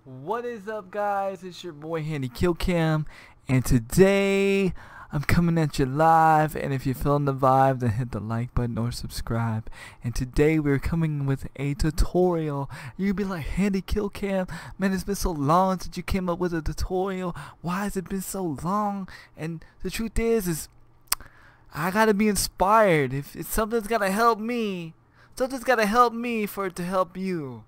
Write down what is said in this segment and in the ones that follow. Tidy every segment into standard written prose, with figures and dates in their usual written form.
What is up, guys? It's your boy handikillcam, and today I'm coming at you live. And if you're feeling the vibe, then hit the like button or subscribe. And today we're coming with a tutorial. You'll be like, handikillcam, man, it's been so long since you came up with a tutorial. Why has it been so long? And the truth is I gotta be inspired. If something's gotta help me, something's gotta help me for it to help you.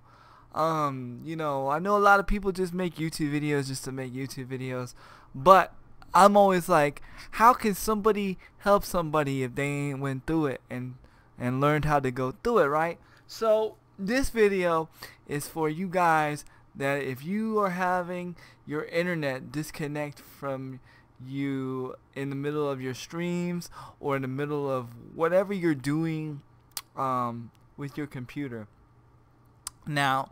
I know a lot of people just make YouTube videos just to make YouTube videos, but I'm always like, how can somebody help somebody if they ain't went through it and learned how to go through it, right? So this video is for you guys that if you are having your internet disconnect from you in the middle of your streams or in the middle of whatever you're doing with your computer. Now,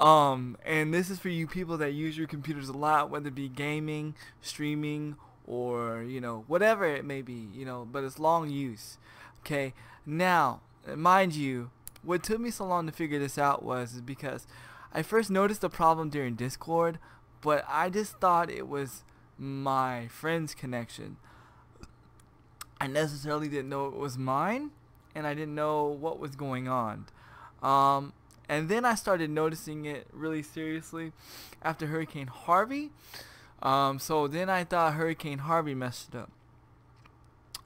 and this is for you people that use your computers a lot, whether it be gaming, streaming, or, whatever it may be, but it's long use. Okay, now, mind you, what took me so long to figure this out is because I first noticed the problem during Discord, but I just thought it was my friend's connection. I necessarily didn't know it was mine, and I didn't know what was going on. And then I started noticing it really seriously after Hurricane Harvey. So then I thought Hurricane Harvey messed it up.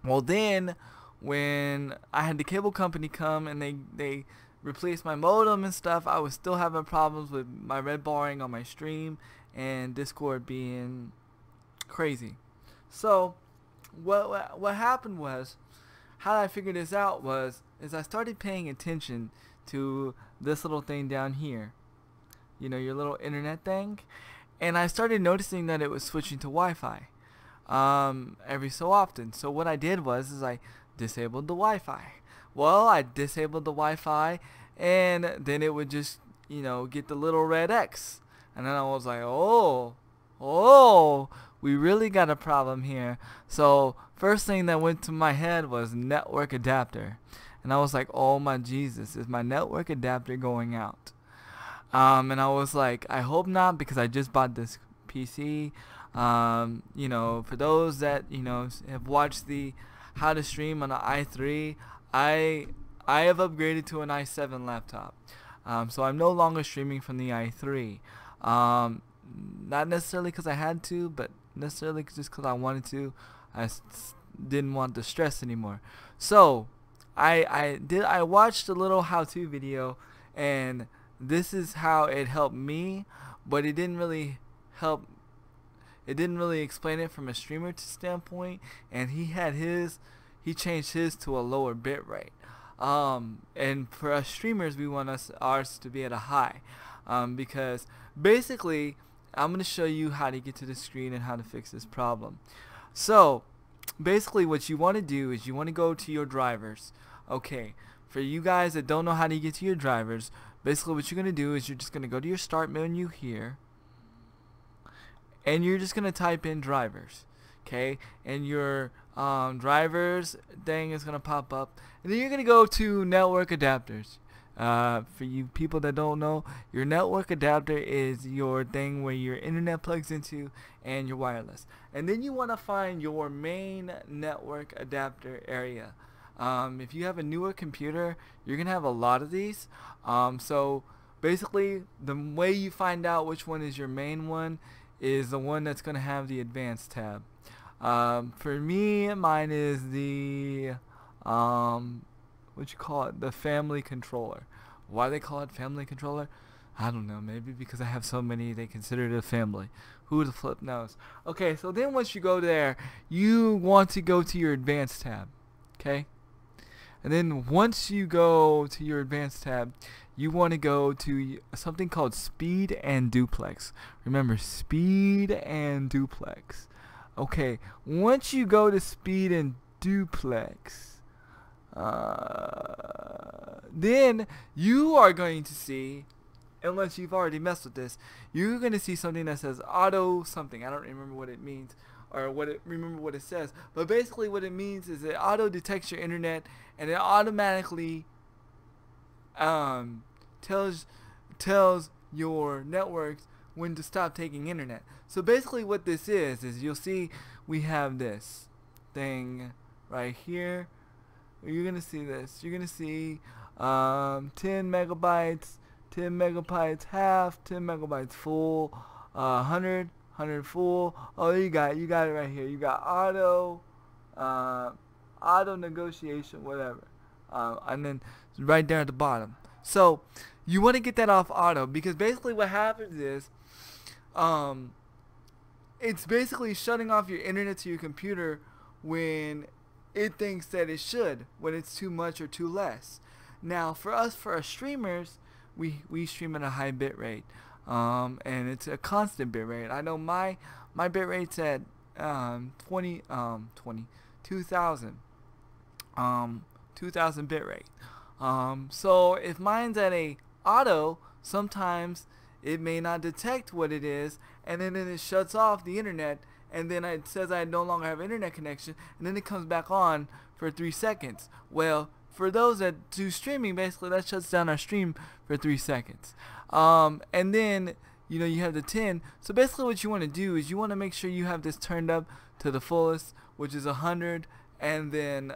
Well, then when I had the cable company come and they replaced my modem and stuff, I was still having problems with my red barring on my stream and Discord being crazy. So what happened was, how I figured this out is I started paying attention to this little thing down here, your little internet thing, and I started noticing that it was switching to Wi-Fi every so often. So what I did was I disabled the Wi-Fi. Well, I disabled the Wi-Fi, and then it would just get the little red X, and then I was like, oh, we really got a problem here. So first thing that went to my head was network adapter. And I was like, oh my Jesus, is my network adapter going out? And I was like, I hope not, because I just bought this PC. For those that, have watched the how to stream on an i3, I have upgraded to an i7 laptop. So I'm no longer streaming from the i3. Not necessarily because I had to, but necessarily just because I wanted to. I didn't want the stress anymore. So I watched a little how-to video, and this is how it helped me, but it didn't really explain it from a streamer standpoint, and he changed his to a lower bit rate. And for us streamers, we want ours to be at a high, because basically I'm going to show you how to get to the screen and how to fix this problem. So basically what you want to do is you want to go to your drivers. Okay, for you guys that don't know how to get to your drivers, basically what you're going to do is you're just going to go to your start menu here, and you're just going to type in drivers. Okay, and your drivers thing is going to pop up, and then you're going to go to network adapters. For you people that don't know, your network adapter is your thing where your internet plugs into and your wireless. And then you want to find your main network adapter area. If you have a newer computer, you're going to have a lot of these. So basically, the way you find out which one is your main one is the one that's going to have the advanced tab. For me, mine is the the family controller. Why they call it family controller, I don't know. Maybe because I have so many, they consider it a family. Who the flip knows? Okay, so then once you go there, you want to go to your advanced tab. Okay, and then once you go to your advanced tab, you want to go to something called speed and duplex. Remember, speed and duplex. Okay, once you go to speed and duplex, then you are going to see, unless you've already messed with this, you're going to see something that says auto something. I don't remember what it means, or remember what it says, but basically what it means is it auto detects your internet, and it automatically tells your networks when to stop taking internet. So basically what this is you'll see we have this thing right here. You're gonna see this. You're gonna see 10 megabytes, 10 megabytes half, 10 megabytes full, 100 full. Oh, you got it right here. You got auto negotiation, whatever, and then right there at the bottom. So you want to get that off auto, because basically what happens is it's basically shutting off your internet to your computer when it thinks that it should, when it's too much or too less. Now for our streamers, we stream at a high bit rate, and it's a constant bit rate. I know my bit rate's at 2000 bit rate. So if mine's at a auto, sometimes it may not detect what it is, and then it shuts off the internet, and then it says I no longer have internet connection, and then it comes back on for 3 seconds. Well, for those that do streaming, basically that shuts down our stream for 3 seconds. And then you have the 10. So basically what you want to do is you want to make sure you have this turned up to the fullest, which is 100, and then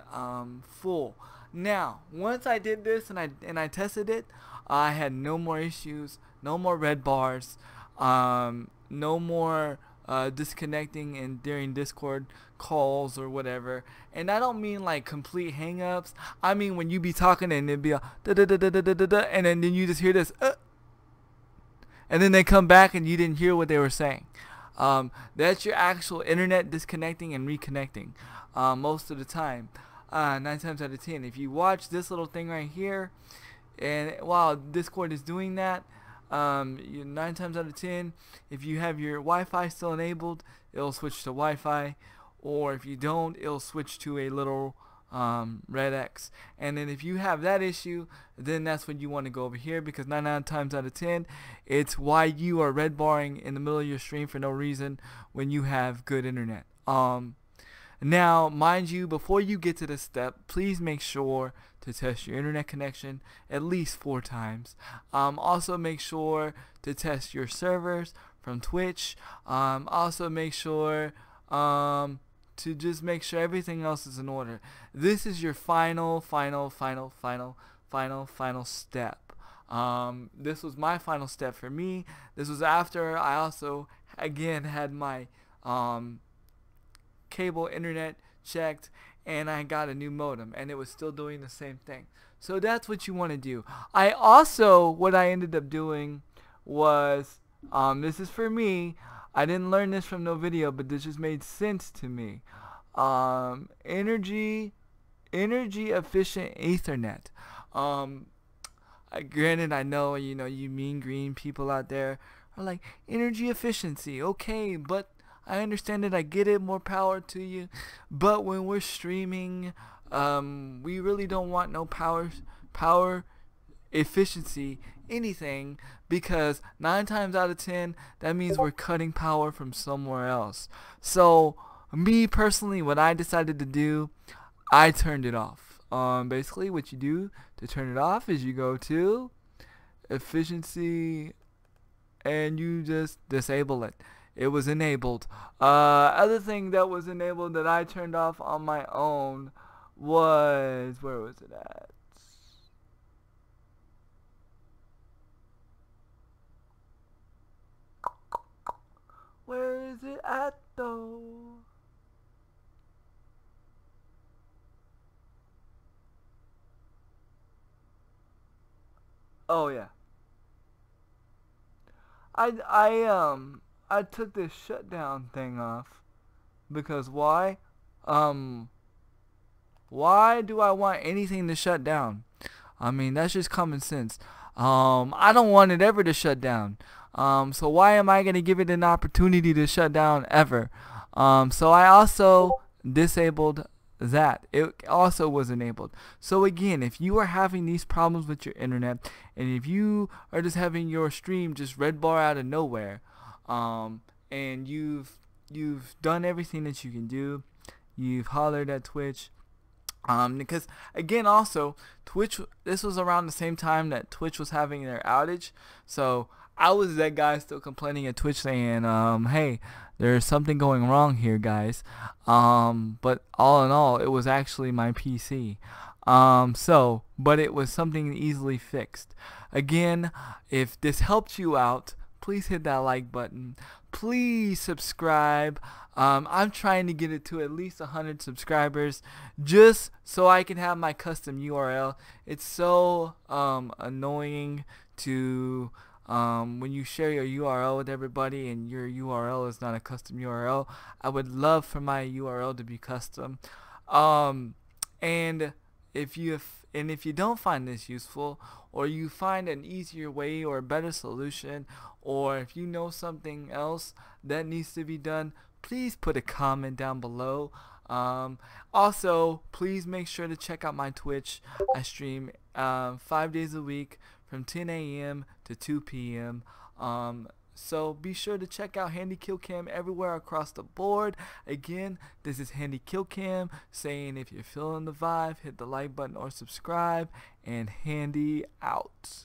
full. Now once I did this and I tested it, I had no more issues, no more red bars, no more disconnecting and during Discord calls or whatever. And I don't mean like complete hang-ups. I mean when you be talking and it'd be a da da da da da da da da, and then you just hear this and then they come back and you didn't hear what they were saying. That's your actual internet disconnecting and reconnecting most of the time, 9 times out of 10. If you watch this little thing right here, and while Discord is doing that, 9 times out of 10, if you have your Wi-Fi still enabled, it'll switch to Wi-Fi, or if you don't, it'll switch to a little red X. And then if you have that issue, then that's when you want to go over here, because 9 times out of 10, it's why you are red barring in the middle of your stream for no reason when you have good internet. Now, mind you, before you get to this step, please make sure to test your internet connection at least 4 times. Also make sure to test your servers from Twitch. Also make sure to just make sure everything else is in order. This is your final step. This was my final step for me. This was after I also again had my cable internet checked, and I got a new modem, and it was still doing the same thing. So that's what you want to do. What I ended up doing was, this is for me, I didn't learn this from no video, but this just made sense to me. Energy efficient Ethernet. Granted, I know, you mean green people out there are like, energy efficiency, okay, but I understand it, I get it, more power to you. But when we're streaming, we really don't want no power efficiency, anything, because 9 times out of 10, that means we're cutting power from somewhere else. So, me personally, what I decided to do, I turned it off. Basically, what you do to turn it off is you go to efficiency, and you just disable it. It was enabled. Other thing that was enabled that I turned off on my own was, where was it at? Where is it at though? Oh yeah. I took this shutdown thing off because why? Why do I want anything to shut down? I mean, that's just common sense. I don't want it ever to shut down. So why am I gonna give it an opportunity to shut down ever? So I also disabled that. It also was enabled. So again, if you are having these problems with your internet, and if you are just having your stream just red bar out of nowhere, and you've done everything that you can do, you've hollered at Twitch, because again, also Twitch, this was around the same time that Twitch was having their outage, so I was that guy still complaining at Twitch saying, hey, there's something going wrong here, guys. But all in all, it was actually my PC. But it was something easily fixed. Again, if this helped you out, please hit that like button. Please subscribe. I'm trying to get it to at least 100 subscribers just so I can have my custom URL. It's so annoying to when you share your URL with everybody and your URL is not a custom URL. I would love for my URL to be custom. And if you don't find this useful, or you find an easier way or a better solution, or if you know something else that needs to be done, please put a comment down below. Also, please make sure to check out my Twitch. I stream 5 days a week from 10 a.m. to 2 p.m. So be sure to check out handikillcam everywhere across the board. Again, this is handikillcam saying if you're feeling the vibe, hit the like button or subscribe, and Handy out.